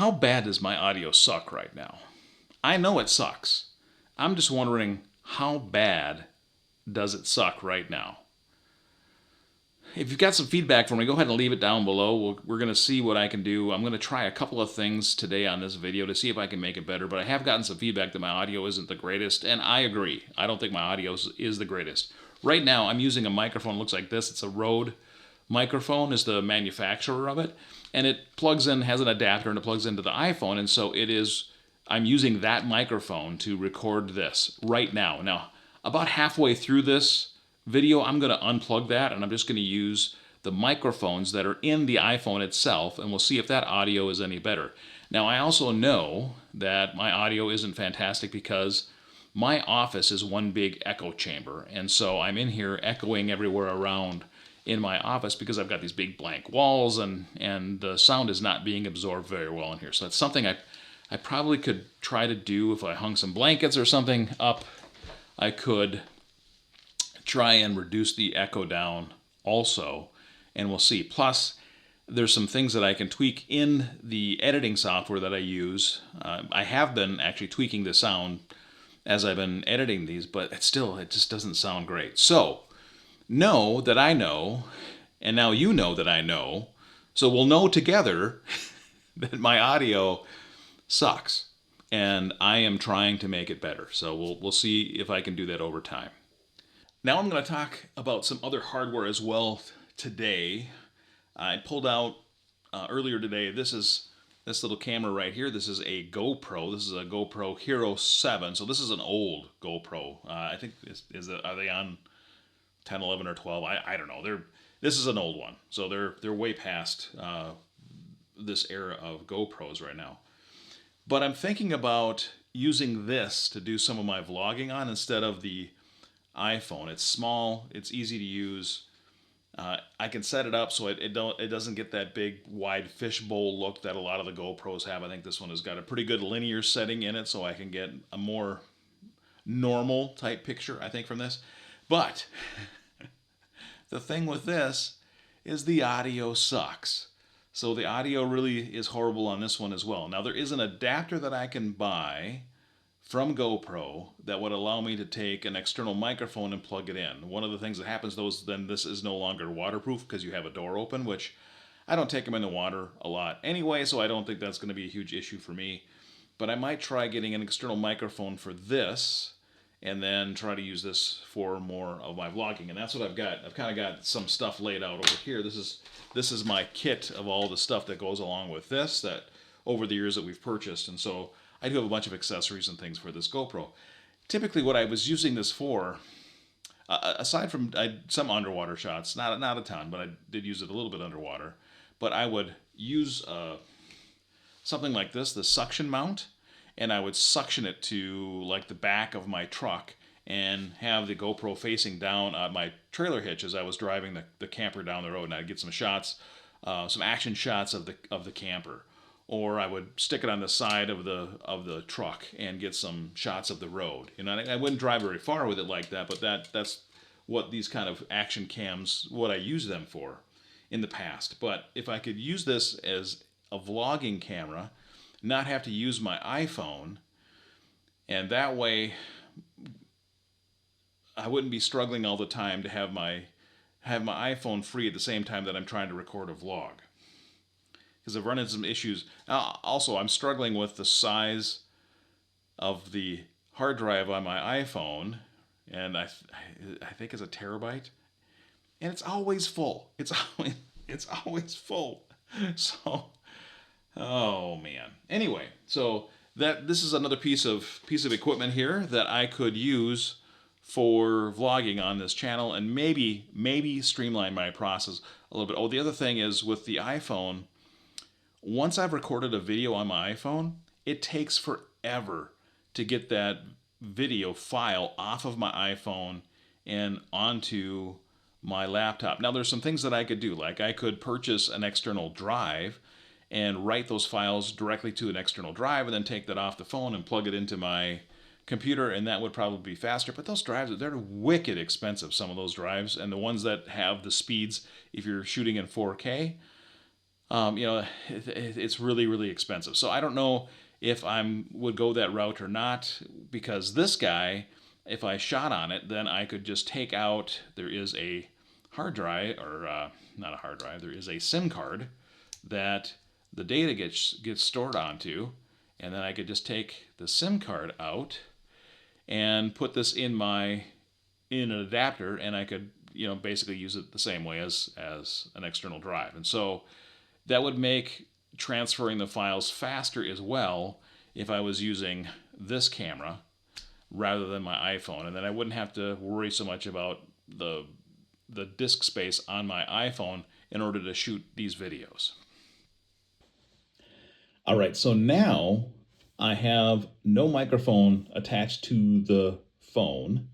How bad does my audio suck right now? I know it sucks. I'm just wondering, how bad does it suck right now? If you've got some feedback for me, go ahead and leave it down below. We're going to see what I can do. I'm going to try a couple of things today on this video to see if I can make it better, but I have gotten some feedback that my audio isn't the greatest, and I agree. I don't think my audio is the greatest. Right now, I'm using a microphone that looks like this. It's a Rode microphone, is the manufacturer of it, and it plugs in, has an adapter, and it plugs into the iPhone, and so I'm using that microphone to record this right now. Now, about halfway through this video, I'm going to unplug that, and I'm just going to use the microphones that are in the iPhone itself, and we'll see if that audio is any better. Now, I also know that my audio isn't fantastic because my office is one big echo chamber, and so I'm in here echoing everywhere around in my office because I've got these big blank walls, and the sound is not being absorbed very well in here. So that's something I probably could try to do if I hung some blankets or something up. I could try and reduce the echo down also, and we'll see. Plus, there's some things that I can tweak in the editing software that I use. I have been actually tweaking the sound as I've been editing these, but it just doesn't sound great. So, know that I know, and now you know that I know, so we'll know together that my audio sucks, and I am trying to make it better. So we'll see if I can do that over time. Now I'm going to talk about some other hardware as well today. I pulled out earlier today, this little camera right here. This is a GoPro. This is a GoPro Hero 7. So this is an old GoPro. I think, are they on 10, 11, or 12? I don't know. This is an old one. So they're way past this era of GoPros right now. But I'm thinking about using this to do some of my vlogging on instead of the iPhone. It's small, it's easy to use. I can set it up so it doesn't get that big wide fishbowl look that a lot of the GoPros have. I think this one has got a pretty good linear setting in it, so I can get a more normal type picture, I think, from this. But the thing with this is the audio sucks. So the audio really is horrible on this one as well. Now there is an adapter that I can buy from GoPro that would allow me to take an external microphone and plug it in. One of the things that happens though is then this is no longer waterproof because you have a door open, which I don't take them in the water a lot anyway, so I don't think that's going to be a huge issue for me. But I might try getting an external microphone for this and then try to use this for more of my vlogging. And that's what I've got. I've kind of got some stuff laid out over here. This is my kit of all the stuff that goes along with this that over the years that we've purchased. And so I do have a bunch of accessories and things for this GoPro. Typically what I was using this for, aside from some underwater shots, not a ton, but I did use it a little bit underwater, but I would use something like this, the suction mount, and I would suction it to like the back of my truck and have the GoPro facing down on my trailer hitch as I was driving the camper down the road, and I'd get some shots, some action shots of the camper. Or I would stick it on the side of the truck and get some shots of the road. You know, I wouldn't drive very far with it like that, but that's what these kind of action cams, what I use them for in the past. But if I could use this as a vlogging camera, not have to use my iPhone, and that way I wouldn't be struggling all the time to have my iPhone free at the same time that I'm trying to record a vlog. Because I've run into some issues. Also, I'm struggling with the size of the hard drive on my iPhone, and I think it's a terabyte, and it's always full. It's always full. So, oh man. Anyway, so this is another piece of equipment here that I could use for vlogging on this channel, and maybe streamline my process a little bit. Oh, the other thing is with the iPhone. Once I've recorded a video on my iPhone, it takes forever to get that video file off of my iPhone and onto my laptop. Now there's some things that I could do, like I could purchase an external drive and write those files directly to an external drive and then take that off the phone and plug it into my computer, and that would probably be faster. But those drives, they're wicked expensive, some of those drives, and the ones that have the speeds, if you're shooting in 4K, it's really, really expensive. So I don't know if I would go that route or not, because this guy, if I shot on it, then I could just take out, there is a hard drive, or not a hard drive, there is a SIM card that the data gets stored onto, and then I could just take the SIM card out and put this in an adapter, and I could basically use it the same way as an external drive. And so that would make transferring the files faster as well if I was using this camera rather than my iPhone, and then I wouldn't have to worry so much about the disk space on my iPhone in order to shoot these videos. All right, so now I have no microphone attached to the phone.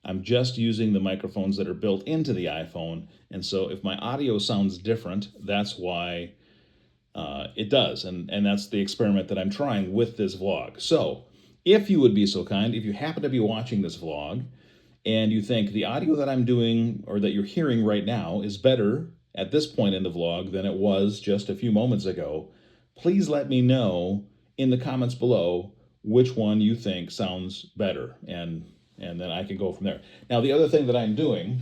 I'm just using the microphones that are built into the iPhone, and so if my audio sounds different, that's why it does, and that's the experiment that I'm trying with this vlog. So if you would be so kind, if you happen to be watching this vlog and you think the audio that I'm doing or that you're hearing right now is better at this point in the vlog than it was just a few moments ago, please let me know in the comments below which one you think sounds better, and then I can go from there. Now, the other thing that I'm doing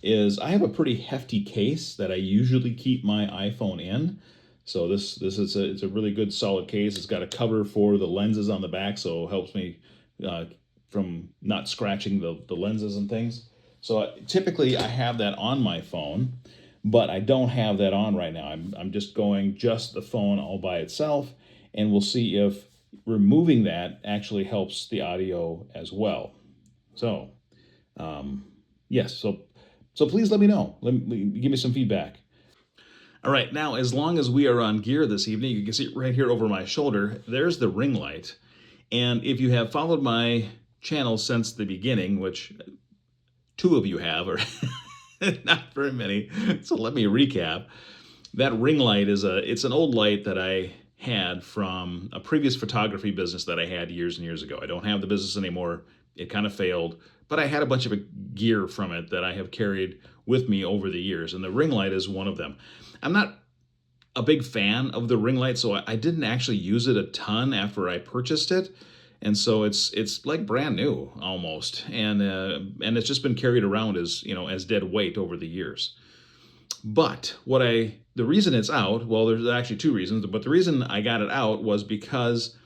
is I have a pretty hefty case that I usually keep my iPhone in. So this is it's a really good solid case. It's got a cover for the lenses on the back, so it helps me from not scratching the lenses and things. So typically I have that on my phone, but I don't have that on right now. I'm just going just the phone all by itself, and we'll see if removing that actually helps the audio as well. So yes, so please let me know. Give me some feedback. All right, now as long as we are on gear this evening, you can see right here over my shoulder, there's the ring light. And if you have followed my channel since the beginning, which 2 of you have, or not very many, so let me recap. That ring light it's an old light that I had from a previous photography business that I had years and years ago. I don't have the business anymore. It kind of failed, but I had a bunch of gear from it that I have carried with me over the years, and the ring light is one of them. I'm not a big fan of the ring light, so I didn't actually use it a ton after I purchased it, and so it's like brand new almost, and it's just been carried around as as dead weight over the years. But the reason it's out, well, there's actually 2 reasons, but the reason I got it out was because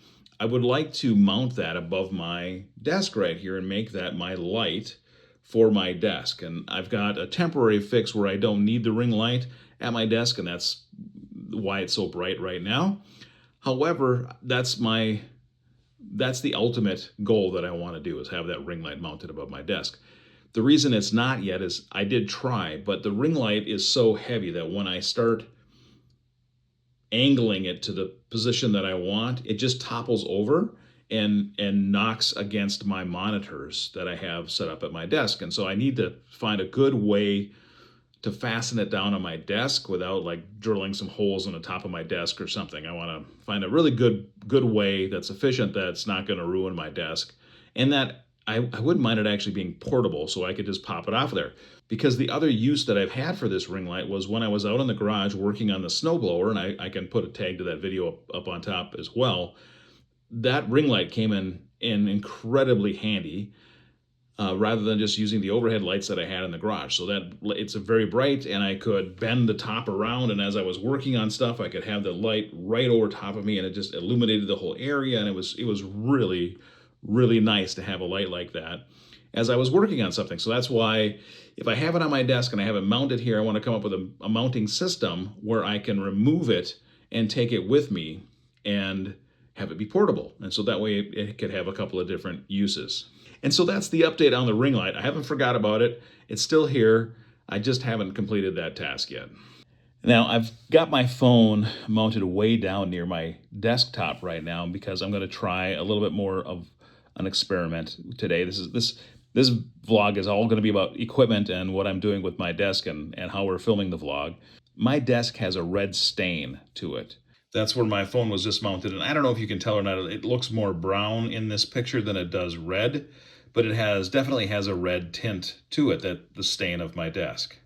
I would like to mount that above my desk right here and make that my light for my desk. And I've got a temporary fix where I don't need the ring light at my desk, and that's why it's so bright right now. However, that's the ultimate goal that I want to do, is have that ring light mounted above my desk. The reason it's not yet is I did try, but the ring light is so heavy that when I start angling it to the position that I want, it just topples over and knocks against my monitors that I have set up at my desk. And so I need to find a good way to fasten it down on my desk without like drilling some holes in the top of my desk or something. I want to find a really good way that's efficient, that's not going to ruin my desk, and that I wouldn't mind it actually being portable, so I could just pop it off there. Because the other use that I've had for this ring light was when I was out in the garage working on the snowblower, and I can put a tag to that video up on top as well. That ring light came in incredibly handy, rather than just using the overhead lights that I had in the garage. So that it's very bright, and I could bend the top around, and as I was working on stuff, I could have the light right over top of me, and it just illuminated the whole area, and it was really, really nice to have a light like that as I was working on something. So that's why if I have it on my desk and I have it mounted here, I want to come up with a mounting system where I can remove it and take it with me and have it be portable. And so that way it could have a couple of different uses. And so that's the update on the ring light. I haven't forgot about it. It's still here. I just haven't completed that task yet. Now, I've got my phone mounted way down near my desktop right now because I'm going to try a little bit more of an experiment today. This vlog is all going to be about equipment and what I'm doing with my desk and how we're filming the vlog. My desk has a red stain to it. That's where my phone was just mounted, and I don't know if you can tell or not. It looks more brown in this picture than it does red, but it definitely has a red tint to it, that the stain of my desk.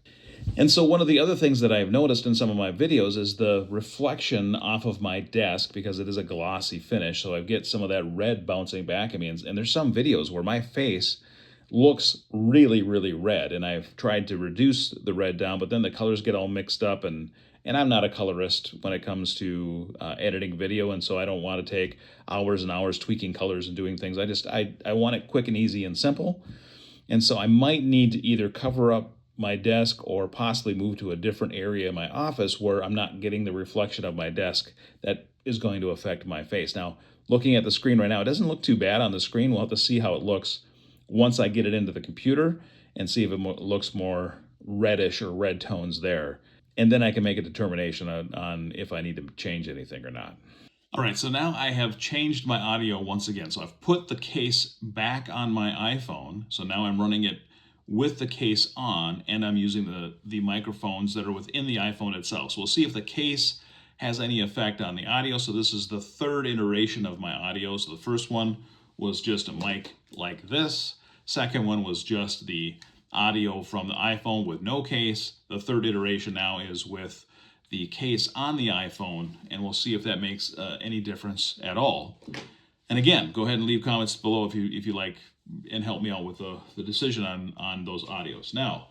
And so one of the other things that I've noticed in some of my videos is the reflection off of my desk, because it is a glossy finish. So I get some of that red bouncing back at me. And there's some videos where my face looks really, really red. And I've tried to reduce the red down, but then the colors get all mixed up. And I'm not a colorist when it comes to editing video. And so I don't want to take hours and hours tweaking colors and doing things. I want it quick and easy and simple. And so I might need to either cover up my desk or possibly move to a different area in my office where I'm not getting the reflection of my desk that is going to affect my face. Now, looking at the screen right now, it doesn't look too bad on the screen. We'll have to see how it looks once I get it into the computer and see if it looks more reddish or red tones there. And then I can make a determination on if I need to change anything or not. All right, so now I have changed my audio once again. So I've put the case back on my iPhone. So now I'm running it with the case on, and I'm using the microphones that are within the iPhone itself. So we'll see if the case has any effect on the audio. So this is the third iteration of my audio. So the first one was just a mic like this. Second one was just the audio from the iPhone with no case. The third iteration now is with the case on the iPhone, and we'll see if that makes any difference at all. And again, go ahead and leave comments below if you like, and help me out with the decision on those audios. Now,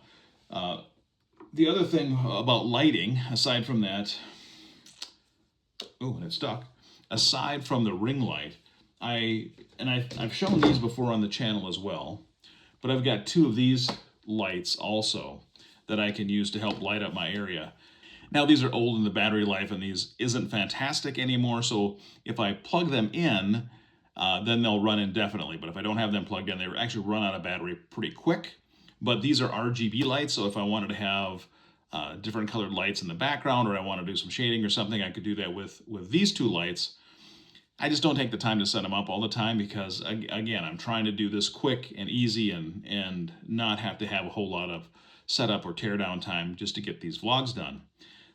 the other thing about lighting, aside from that, oh, and it's stuck. Aside from the ring light, I've shown these before on the channel as well, but I've got two of these lights also that I can use to help light up my area. Now, these are old and the battery life on these isn't fantastic anymore, so if I plug them in, then they'll run indefinitely. But if I don't have them plugged in, they actually run out of battery pretty quick. But these are RGB lights, so if I wanted to have different colored lights in the background, or I want to do some shading or something, I could do that with these two lights. I just don't take the time to set them up all the time because, again, I'm trying to do this quick and easy and not have to have a whole lot of setup or tear down time just to get these vlogs done.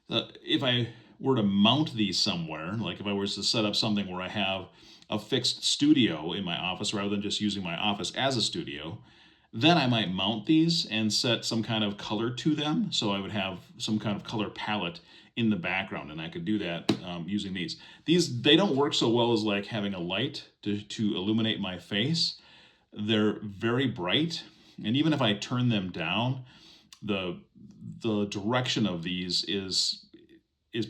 If I were to mount these somewhere, like if I was to set up something where I have a fixed studio in my office rather than just using my office as a studio, then I might mount these and set some kind of color to them. So I would have some kind of color palette in the background, and I could do that using these. They don't work so well as like having a light to illuminate my face. They're very bright, and even if I turn them down, the direction of these is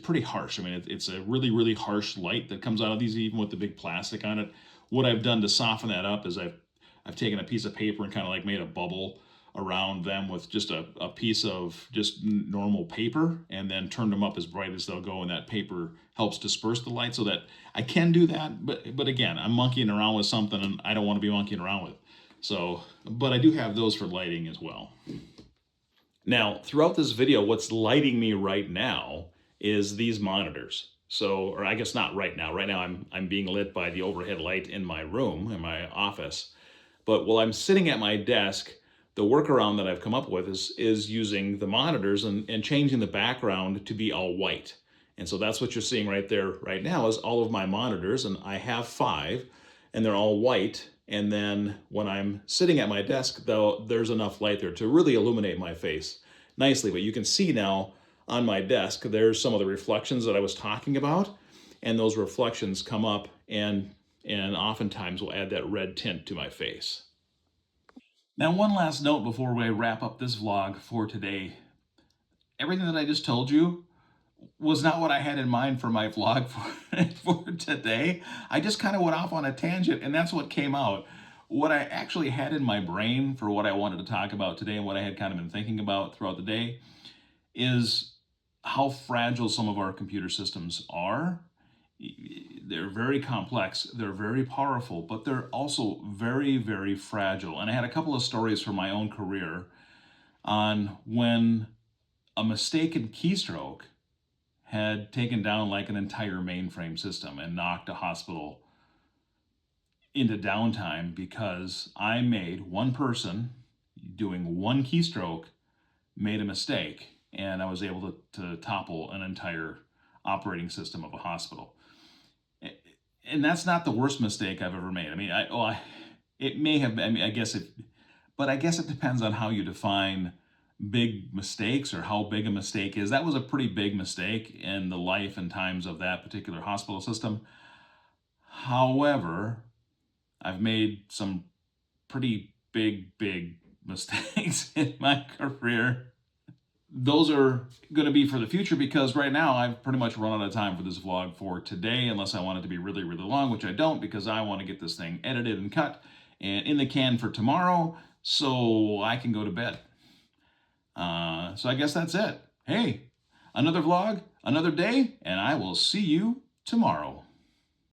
pretty harsh. I mean, it's a really, really harsh light that comes out of these, even with the big plastic on it. What I've done to soften that up is I've taken a piece of paper and kind of like made a bubble around them with just a piece of just normal paper, and then turned them up as bright as they'll go, and that paper helps disperse the light so that I can do that. But again, I'm monkeying around with something and I don't want to be monkeying around with. So, but I do have those for lighting as well. Now, throughout this video, what's lighting me right now is these monitors. So, or I guess not right now. Right now I'm being lit by the overhead light in my room, in my office. But while I'm sitting at my desk, the workaround that I've come up with is using the monitors and changing the background to be all white. And so that's what you're seeing right there right now is all of my monitors, and I have 5, and they're all white. And then when I'm sitting at my desk, though, there's enough light there to really illuminate my face nicely. But you can see now on my desk, there's some of the reflections that I was talking about, and those reflections come up and oftentimes will add that red tint to my face. Now, one last note before we wrap up this vlog for today. Everything that I just told you was not what I had in mind for my vlog for today. I just kind of went off on a tangent, and that's what came out. What I actually had in my brain for what I wanted to talk about today, and what I had kind of been thinking about throughout the day, is how fragile some of our computer systems are. They're very complex, they're very powerful, but they're also very, very fragile. And I had a couple of stories from my own career on when a mistaken keystroke had taken down like an entire mainframe system and knocked a hospital into downtime because one person doing one keystroke made a mistake, and I was able to topple an entire operating system of a hospital. And that's not the worst mistake I've ever made. I mean, it may have, I mean, I guess it depends on how you define big mistakes or how big a mistake is. That was a pretty big mistake in the life and times of that particular hospital system. However, I've made some pretty big mistakes in my career. Those are going to be for the future, because right now I've pretty much run out of time for this vlog for today, unless I want it to be really long, which I don't, because I want to get this thing edited and cut and in the can for tomorrow so I can go to bed. So I guess that's it. Hey, another vlog, another day, and I will see you tomorrow.